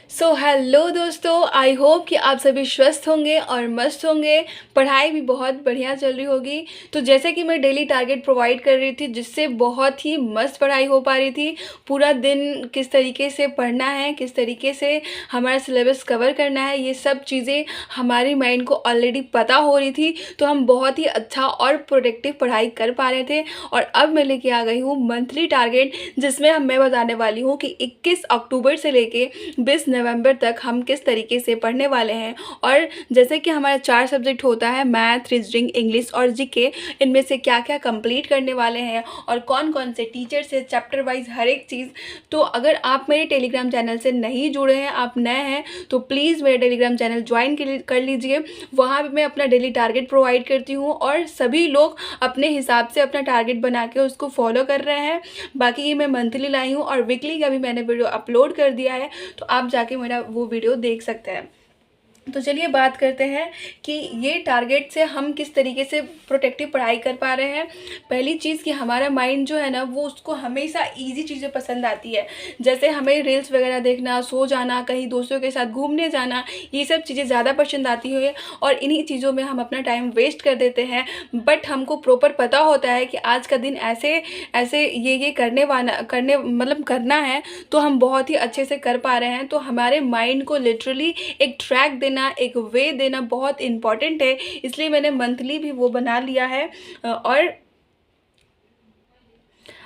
Hello दोस्तों, I hope कि आप सभी स्वस्थ होंगे और मस्त होंगे। पढ़ाई भी बहुत बढ़िया चल रही होगी। तो जैसे कि मैं डेली टारगेट प्रोवाइड कर रही थी, जिससे बहुत ही मस्त पढ़ाई हो पा रही थी। पूरा दिन किस तरीके से पढ़ना है, किस तरीके से हमारा सिलेबस कवर करना है, ये सब चीज़ें हमारी माइंड को ऑलरेडी पता हो रही थी। तो हम बहुत ही अच्छा और प्रोडक्टिव पढ़ाई कर पा रहे थे। और अब मैं लेके आ गई हूँ मंथली टारगेट, जिसमें मैं बताने वाली हूँ कि 21 अक्टूबर से लेके 20 नवंबर तक हम किस तरीके से पढ़ने वाले हैं। और जैसे कि हमारा 4 सब्जेक्ट होता है, मैथ, रीजनिंग, इंग्लिश और जीके, इनमें से क्या क्या कंप्लीट करने वाले हैं और कौन कौन से टीचर से चैप्टर वाइज हर एक चीज़। तो अगर आप मेरे टेलीग्राम चैनल से नहीं जुड़े हैं, आप नए हैं, तो प्लीज़ मेरे टेलीग्राम चैनल ज्वाइन कर लीजिए। वहाँ पे मैं अपना डेली टारगेट प्रोवाइड करती हूँ और सभी लोग अपने हिसाब से अपना टारगेट बना के उसको फॉलो कर रहे हैं। बाकी ये मैं मंथली लाई हूँ और वीकली का भी मैंने वीडियो अपलोड कर दिया है, तो आप जाके मेरा वो वीडियो देख सकते हैं। तो चलिए बात करते हैं कि ये टारगेट से हम किस तरीके से प्रोटेक्टिव पढ़ाई कर पा रहे हैं। पहली चीज़ कि हमारा माइंड जो है ना, वो उसको हमेशा इजी चीज़ें पसंद आती है। जैसे हमें रील्स वगैरह देखना, सो जाना, कहीं दोस्तों के साथ घूमने जाना, ये सब चीज़ें ज़्यादा पसंद आती है और इन्हीं चीज़ों में हम अपना टाइम वेस्ट कर देते हैं। बट हमको प्रॉपर पता होता है कि आज का दिन ऐसे ऐसे ये करना है, तो हम बहुत ही अच्छे से कर पा रहे हैं। तो हमारे माइंड को लिटरली एक ट्रैक देना, एक वे देना बहुत इम्पॉर्टेंट है। इसलिए मैंने मंथली भी वो बना लिया है। और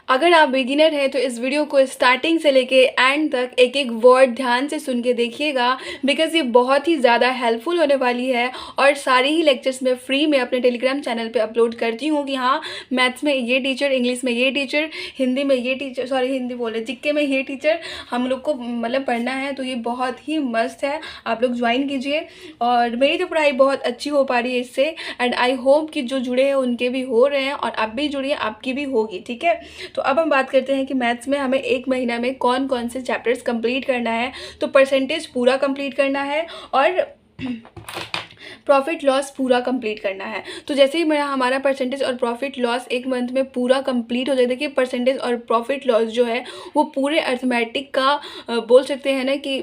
अगर आप बिगिनर हैं तो इस वीडियो को स्टार्टिंग से लेके एंड तक एक एक वर्ड ध्यान से सुन के देखिएगा, बिकॉज़ ये बहुत ही ज़्यादा हेल्पफुल होने वाली है। और सारे ही लेक्चर्स मैं फ्री में अपने टेलीग्राम चैनल पे अपलोड करती हूँ कि हाँ, मैथ्स में ये टीचर, इंग्लिश में ये टीचर, हिंदी में ये टीचर, सॉरी हिंदी बोले, जीके में ये टीचर, हम लोग को पढ़ना है। तो ये बहुत ही मस्त है, आप लोग ज्वाइन कीजिए। और मेरी तो पढ़ाई बहुत अच्छी हो पा रही है इससे, एंड आई होप कि जो जुड़े हैं उनके भी हो रहे हैं, और आप भी जुड़िए, आपकी भी होगी। ठीक है, तो अब हम बात करते हैं कि मैथ्स में हमें एक महीना में कौन कौन से चैप्टर्स कंप्लीट करना है। तो परसेंटेज पूरा कंप्लीट करना है और प्रॉफिट लॉस पूरा कंप्लीट करना है। तो जैसे ही मेरा हमारा परसेंटेज और प्रॉफिट लॉस एक मंथ में पूरा कंप्लीट हो जाए, देखिए परसेंटेज और प्रॉफिट लॉस जो है वो पूरे अर्थमेटिक का बोल सकते हैं ना कि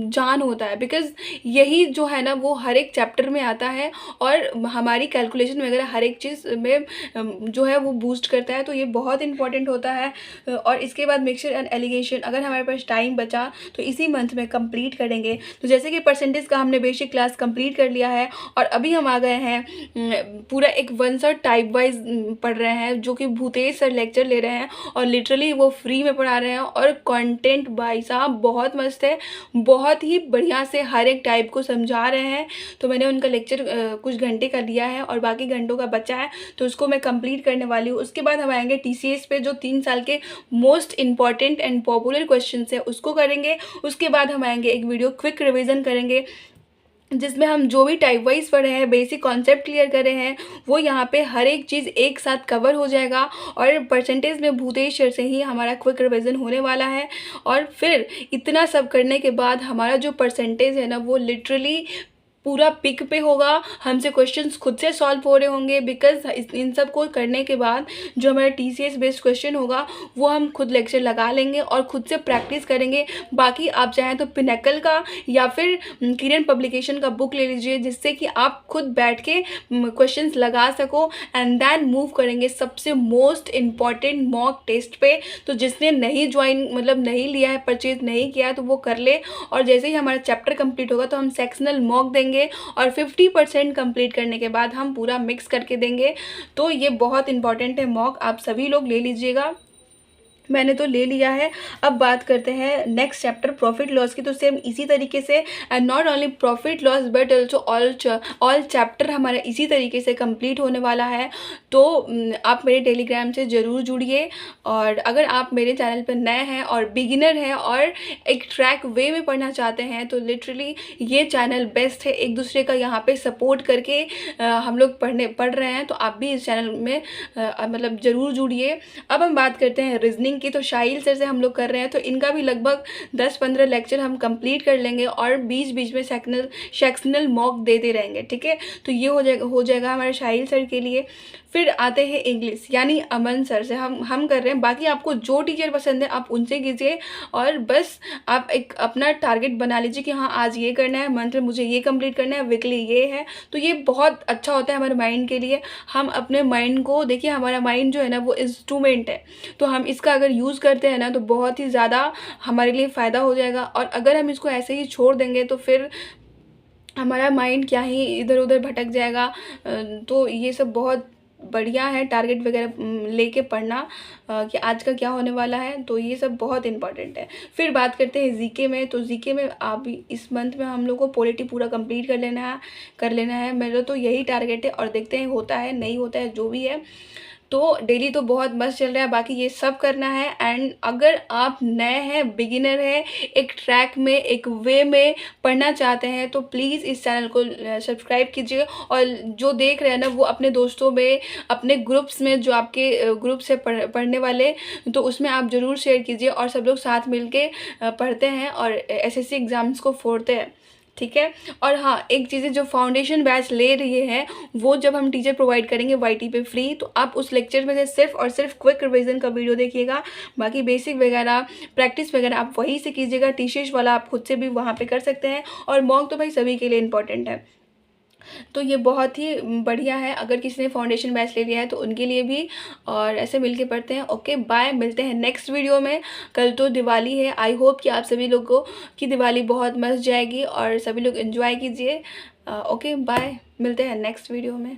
जान होता है। बिकॉज यही जो है ना, वो हर एक चैप्टर में आता है और हमारी कैलकुलेशन वगैरह हर एक चीज़ में जो है वो बूस्ट करता है। तो ये बहुत इंपॉर्टेंट होता है। और इसके बाद मिक्सचर एंड एलिगेशन, अगर हमारे पास टाइम बचा तो इसी मंथ में कंप्लीट करेंगे। तो जैसे कि परसेंटेज का हमने बेसिक क्लास कंप्लीट कर लिया है और अभी हम आ गए हैं पूरा एक वन शॉट टाइप वाइज पढ़ रहे हैं, जो कि भूतेश सर लेक्चर ले रहे हैं और लिटरली वो फ्री में पढ़ा रहे हैं। और कंटेंट भाई साहब बहुत मस्त है, बहुत ही बढ़िया से हर एक टाइप को समझा रहे हैं। तो मैंने उनका लेक्चर कुछ घंटे का लिया है और बाकी घंटों का बचा है, तो उसको मैं कंप्लीट करने वाली हूँ। उसके बाद हम आएंगे टीसीएस पे, जो 3 साल के most important and popular question है उसको करेंगे। उसके बाद हम आएंगे एक वीडियो क्विक रिविजन करेंगे, जिसमें हम जो भी टाइप वाइज पढ़े हैं, बेसिक कॉन्सेप्ट क्लियर करे हैं, वो यहाँ पे हर एक चीज़ एक साथ कवर हो जाएगा। और परसेंटेज में भूतेश सर से ही हमारा क्विक रिवीजन होने वाला है। और फिर इतना सब करने के बाद हमारा जो परसेंटेज है ना, वो लिटरली पूरा पिक पे होगा। हमसे क्वेश्चंस खुद से सॉल्व हो रहे होंगे, बिकॉज इन सब को करने के बाद जो हमारा टीसीएस बेस्ड क्वेश्चन होगा वो हम खुद लेक्चर लगा लेंगे और खुद से प्रैक्टिस करेंगे। बाकी आप चाहें तो पिनेकल का या फिर किरण पब्लिकेशन का बुक ले लीजिए, जिससे कि आप खुद बैठ के क्वेश्चंस लगा सको एंड देन मूव करेंगे सबसे मोस्ट इम्पॉर्टेंट मॉक टेस्ट पे। तो जिसने नहीं ज्वाइन नहीं लिया है, परचेज नहीं किया है, तो वो कर ले। और जैसे ही हमारा चैप्टर कंप्लीट होगा तो हम सेक्शनल मॉक देंगे और 50% कंप्लीट करने के बाद हम पूरा मिक्स करके देंगे। तो ये बहुत इंपॉर्टेंट है मॉक, आप सभी लोग ले लीजिएगा। मैंने तो ले लिया है। अब बात करते हैं नेक्स्ट चैप्टर प्रॉफिट लॉस की। तो सेम इसी तरीके से, and not only profit loss but also all chapter हमारा इसी तरीके से कंप्लीट होने वाला है। तो आप मेरे टेलीग्राम से ज़रूर जुड़िए। और अगर आप मेरे चैनल पर नए हैं और बिगिनर हैं और एक ट्रैक वे में पढ़ना चाहते हैं, तो लिटरली ये चैनल बेस्ट है। एक दूसरे का यहाँ पे सपोर्ट करके हम लोग पढ़ रहे हैं। तो आप भी इस चैनल में ज़रूर जुड़िए। अब हम बात करते हैं रीजनिंग की। तो शाहिल सर से हम लोग कर रहे हैं, तो इनका भी लगभग 10-15 लेक्चर हम कंप्लीट कर लेंगे और बीच बीच में सेक्शनल मॉक देते रहेंगे। ठीक है, तो ये हो जाएगा हमारे शाहिल सर के लिए। फिर आते हैं इंग्लिश, यानी अमन सर से हम कर रहे हैं। बाकी आपको जो टीचर पसंद है आप उनसे कीजिए, और बस आप एक अपना टारगेट बना लीजिए कि हाँ आज ये करना है, मंथ में मुझे ये कंप्लीट करना है, वीकली ये है। तो ये बहुत अच्छा होता है हमारे माइंड के लिए। हम अपने माइंड को देखिए, हमारा माइंड जो है ना वो इंस्ट्रूमेंट है, तो हम इसका अगर यूज़ करते हैं ना तो बहुत ही ज़्यादा हमारे लिए फ़ायदा हो जाएगा। और अगर हम इसको ऐसे ही छोड़ देंगे तो फिर हमारा माइंड क्या ही इधर उधर भटक जाएगा। तो ये सब बहुत बढ़िया है टारगेट वगैरह लेके पढ़ना, कि आज का क्या होने वाला है, तो ये सब बहुत इंपॉर्टेंट है। फिर बात करते हैं जीके में। तो जीके में आप इस मंथ में हम लोग को पॉलिटी पूरा कंप्लीट कर लेना है। मेरा तो यही टारगेट है, और देखते हैं होता है नहीं होता है, जो भी है। तो डेली तो बहुत मस्त चल रहा है, बाकी ये सब करना है। एंड अगर आप नए हैं, बिगिनर हैं, एक ट्रैक में, एक वे में पढ़ना चाहते हैं, तो प्लीज़ इस चैनल को सब्सक्राइब कीजिए। और जो देख रहे हैं ना वो अपने दोस्तों में, अपने ग्रुप्स में, जो आपके ग्रुप से पढ़ने वाले, तो उसमें आप ज़रूर शेयर कीजिए, और सब लोग साथ मिल के पढ़ते हैं और SSC एग्ज़ाम्स को फोड़ते हैं, ठीक है। और हाँ, एक चीज़ है, जो फाउंडेशन बैच ले रही है वो जब हम टीचर प्रोवाइड करेंगे YT पे फ्री, तो आप उस लेक्चर में से सिर्फ और सिर्फ क्विक रिवीजन का वीडियो देखिएगा। बाकी बेसिक वगैरह, प्रैक्टिस वगैरह आप वहीं से कीजिएगा। टीसीएस वाला आप खुद से भी वहाँ पे कर सकते हैं, और मॉक तो भाई सभी के लिए इंपॉर्टेंट है। तो ये बहुत ही बढ़िया है, अगर किसी ने फाउंडेशन बैच ले लिया है तो उनके लिए भी। और ऐसे मिलके पढ़ते हैं। ओके बाय, मिलते हैं नेक्स्ट वीडियो में। कल तो दिवाली है, आई होप कि आप सभी लोगों की दिवाली बहुत मस्त जाएगी और सभी लोग एंजॉय कीजिए। ओके बाय, मिलते हैं नेक्स्ट वीडियो में।